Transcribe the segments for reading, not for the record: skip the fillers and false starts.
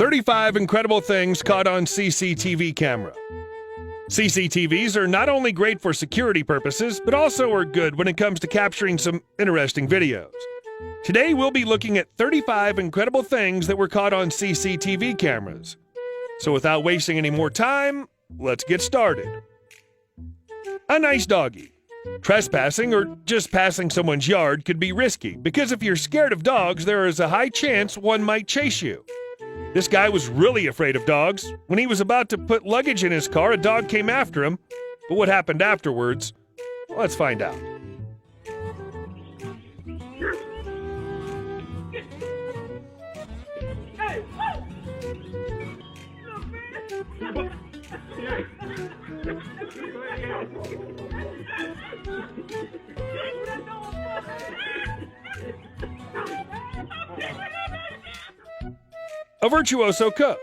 35 incredible things caught on CCTV camera. CCTVs are not only great for security purposes, but also are good when it comes to capturing some interesting videos. Today we'll be looking at 35 incredible things that were caught on CCTV cameras. So without wasting any more time, let's get started. A nice doggy. Trespassing or just passing someone's yard could be risky because if you're scared of dogs, there is a high chance one might chase you. This guy was really afraid of dogs. When he was about to put luggage in his car, a dog came after him. But what happened afterwards? Let's find out. A virtuoso cook.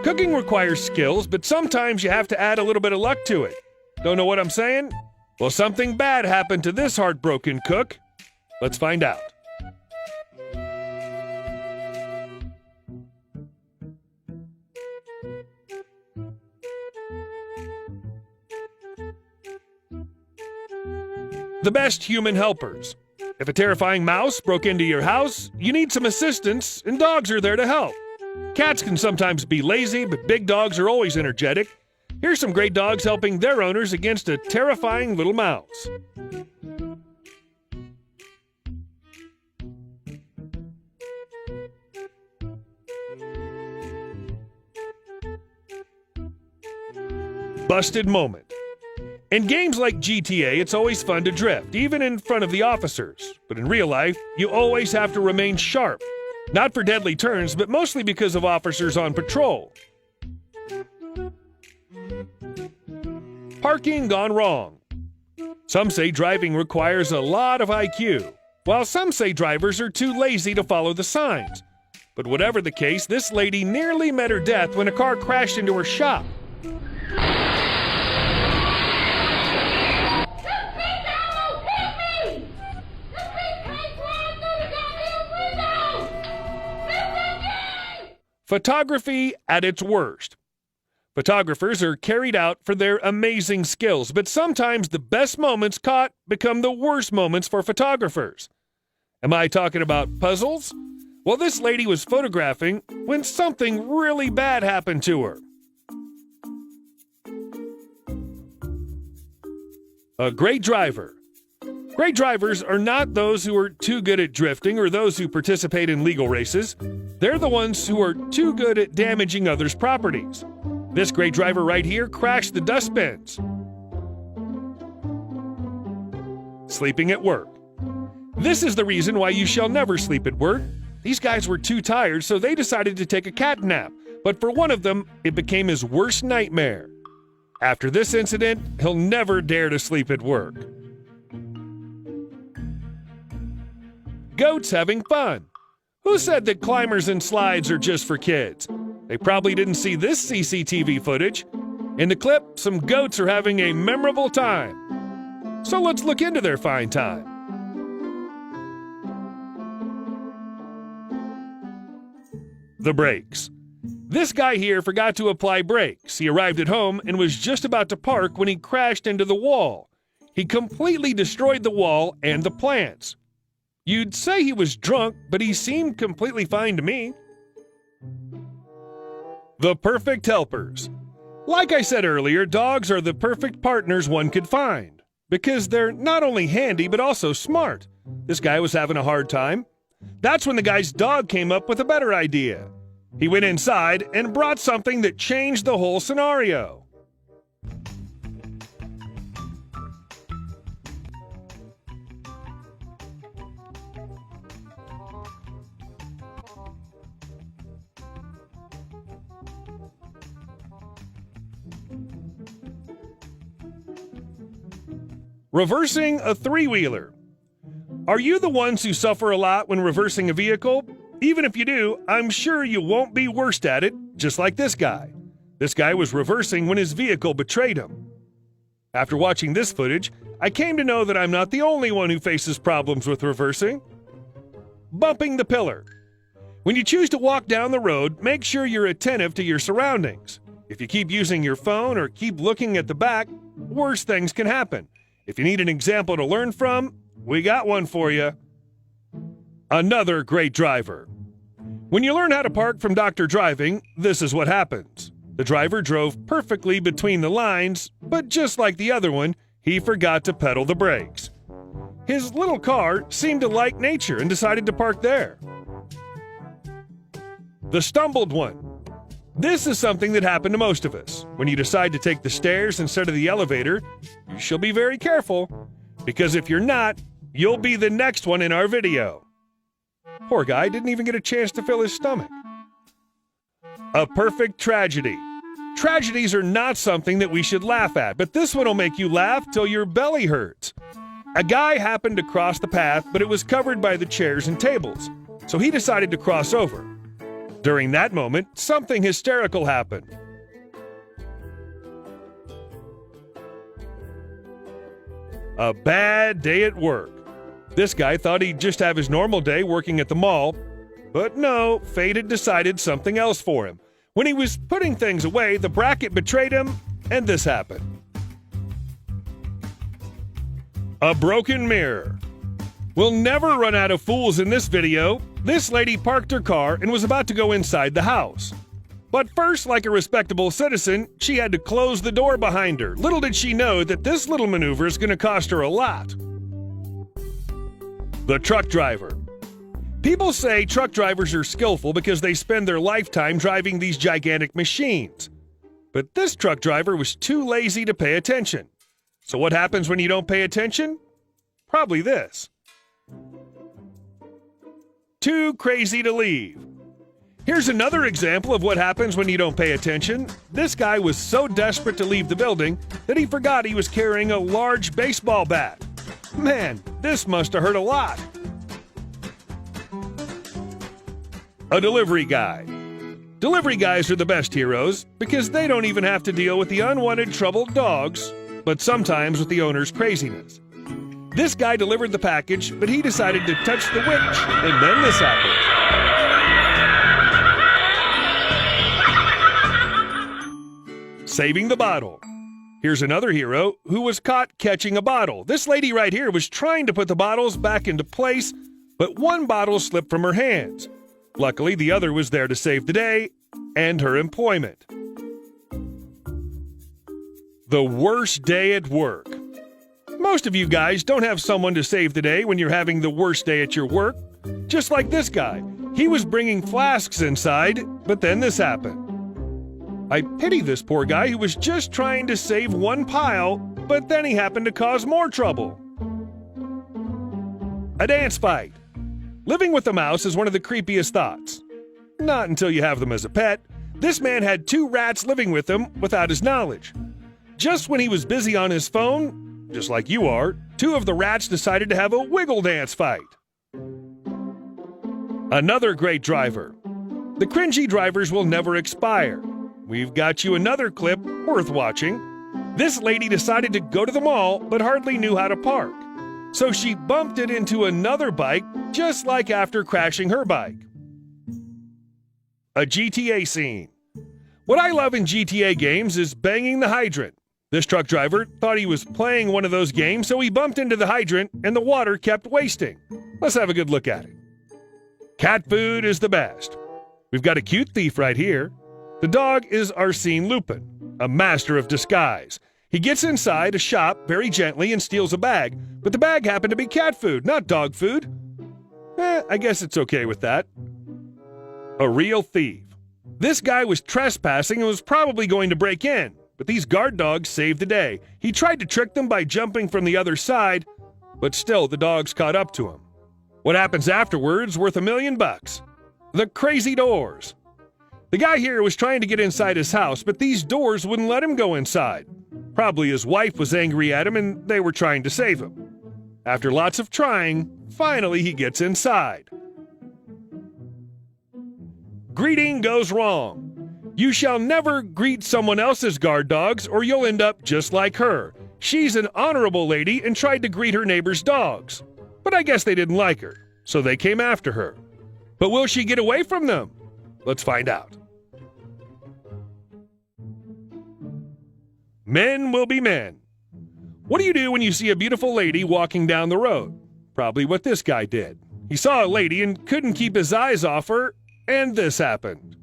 Cooking requires skills, but sometimes you have to add a little bit of luck to it. Don't know what I'm saying? Well, something bad happened to this heartbroken cook. Let's find out. The best human helpers. If a terrifying mouse broke into your house, you need some assistance, and dogs are there to help. Cats can sometimes be lazy, but big dogs are always energetic. Here's some great dogs helping their owners against a terrifying little mouse. Busted moment. In games like GTA, it's always fun to drift, even in front of the officers. But in real life, you always have to remain sharp. Not for deadly turns, but mostly because of officers on patrol. Parking gone wrong. Some say driving requires a lot of IQ, while some say drivers are too lazy to follow the signs. But whatever the case, this lady nearly met her death when a car crashed into her shop. Photography at its worst. Photographers are carried out for their amazing skills, but sometimes the best moments caught become the worst moments for photographers. Am I talking about puzzles? Well, this lady was photographing when something really bad happened to her. A great driver. Great drivers are not those who are too good at drifting or those who participate in legal races. They're the ones who are too good at damaging others' properties. This great driver right here crashed the dustbins. Sleeping at work. This is the reason why you shall never sleep at work. These guys were too tired, so they decided to take a cat nap. But for one of them, it became his worst nightmare. After this incident, he'll never dare to sleep at work. Goats having fun. Who said that climbers and slides are just for kids? They probably didn't see this CCTV footage. In the clip, some goats are having a memorable time. So let's look into their fine time. The brakes. This guy here forgot to apply brakes. He arrived at home and was just about to park when he crashed into the wall. He completely destroyed the wall and the plants. You'd say he was drunk, but he seemed completely fine to me. The perfect helpers. Like I said earlier, dogs are the perfect partners one could find, because they're not only handy, but also smart. This guy was having a hard time. That's when the guy's dog came up with a better idea. He went inside and brought something that changed the whole scenario. Reversing a three-wheeler. Are you the ones who suffer a lot when reversing a vehicle? Even if you do, I'm sure you won't be worst at it, just like this guy. This guy was reversing when his vehicle betrayed him. After watching this footage, I came to know that I'm not the only one who faces problems with reversing. Bumping the pillar. When you choose to walk down the road, make sure you're attentive to your surroundings. If you keep using your phone or keep looking at the back, worse things can happen. If you need an example to learn from, we got one for you. Another great driver. When you learn how to park from Dr. Driving, this is what happens. The driver drove perfectly between the lines, but just like the other one, he forgot to pedal the brakes. His little car seemed to like nature and decided to park there. The stumbled one. This is something that happened to most of us. When you decide to take the stairs instead of the elevator, you shall be very careful, because if you're not, you'll be the next one in our video. Poor guy didn't even get a chance to fill his stomach. A perfect tragedy. Tragedies are not something that we should laugh at, but this one will make you laugh till your belly hurts. A guy happened to cross the path, but it was covered by the chairs and tables, so he decided to cross over. During that moment, something hysterical happened. A bad day at work. This guy thought he'd just have his normal day working at the mall, but no, fate had decided something else for him. When he was putting things away, the bracket betrayed him, and this happened. A broken mirror. We'll never run out of fools in this video. This lady parked her car and was about to go inside the house. But first, like a respectable citizen, she had to close the door behind her. Little did she know that this little maneuver is going to cost her a lot. The truck driver. People say truck drivers are skillful because they spend their lifetime driving these gigantic machines. But this truck driver was too lazy to pay attention. So what happens when you don't pay attention? Probably this. Too crazy to leave. Here's another example of what happens when you don't pay attention. This guy was so desperate to leave the building that he forgot he was carrying a large baseball bat. Man, this must have hurt a lot. A delivery guy. Delivery guys are the best heroes because they don't even have to deal with the unwanted troubled dogs, but sometimes with the owner's craziness. This guy delivered the package, but he decided to touch the winch, and then this happened. Saving the bottle. Here's another hero who was caught catching a bottle. This lady right here was trying to put the bottles back into place, but one bottle slipped from her hands. Luckily, the other was there to save the day and her employment. The worst day at work. Most of you guys don't have someone to save the day when you're having the worst day at your work. Just like this guy. He was bringing flasks inside, but then this happened. I pity this poor guy who was just trying to save one pile, but then he happened to cause more trouble. A dance fight. Living with a mouse is one of the creepiest thoughts. Not until you have them as a pet. This man had 2 rats living with him without his knowledge. Just when he was busy on his phone, just like you are, 2 of the rats decided to have a wiggle dance fight. Another great driver. The cringy drivers will never expire. We've got you another clip worth watching. This lady decided to go to the mall but hardly knew how to park. So she bumped it into another bike just like after crashing her bike. A GTA scene. What I love in GTA games is banging the hydrant. This truck driver thought he was playing one of those games, so he bumped into the hydrant and the water kept wasting. Let's have a good look at it. Cat food is the best. We've got a cute thief right here. The dog is Arsene Lupin, a master of disguise. He gets inside a shop very gently and steals a bag, but the bag happened to be cat food, not dog food. I guess it's okay with that. A real thief. This guy was trespassing and was probably going to break in, but these guard dogs saved the day. He tried to trick them by jumping from the other side, but still the dogs caught up to him. What happens afterwards worth $1 million. The crazy doors. The guy here was trying to get inside his house, but these doors wouldn't let him go inside. Probably his wife was angry at him and they were trying to save him. After lots of trying, finally he gets inside. Greeting goes wrong. You shall never greet someone else's guard dogs or you'll end up just like her. She's an honorable lady and tried to greet her neighbor's dogs. But I guess they didn't like her, so they came after her. But will she get away from them? Let's find out. Men will be men. What do you do when you see a beautiful lady walking down the road? Probably what this guy did. He saw a lady and couldn't keep his eyes off her, and this happened.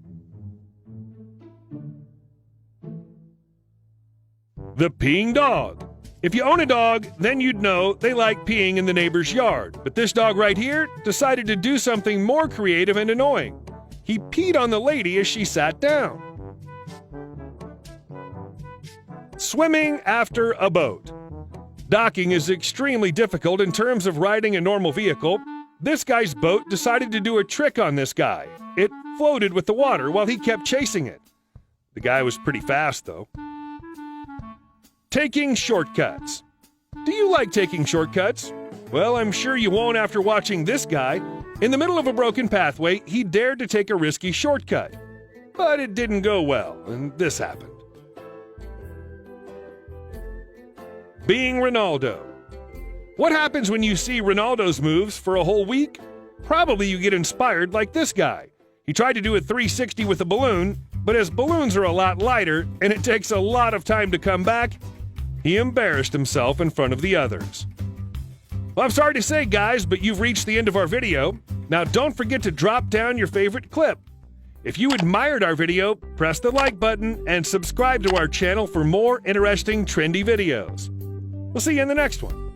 The peeing dog. If you own a dog, then you'd know they like peeing in the neighbor's yard. But this dog right here decided to do something more creative and annoying. He peed on the lady as she sat down. Swimming after a boat. Docking is extremely difficult in terms of riding a normal vehicle. This guy's boat decided to do a trick on this guy. It floated with the water while he kept chasing it. The guy was pretty fast, though. Taking shortcuts. Do you like taking shortcuts? Well, I'm sure you won't after watching this guy. In the middle of a broken pathway, he dared to take a risky shortcut. But it didn't go well, and this happened. Being Ronaldo. What happens when you see Ronaldo's moves for a whole week? Probably you get inspired like this guy. He tried to do a 360 with a balloon, but as balloons are a lot lighter and it takes a lot of time to come back, he embarrassed himself in front of the others. Well, I'm sorry to say, guys, but you've reached the end of our video. Now don't forget to drop down your favorite clip. If you admired our video, press the like button and subscribe to our channel for more interesting, trendy videos. We'll see you in the next one.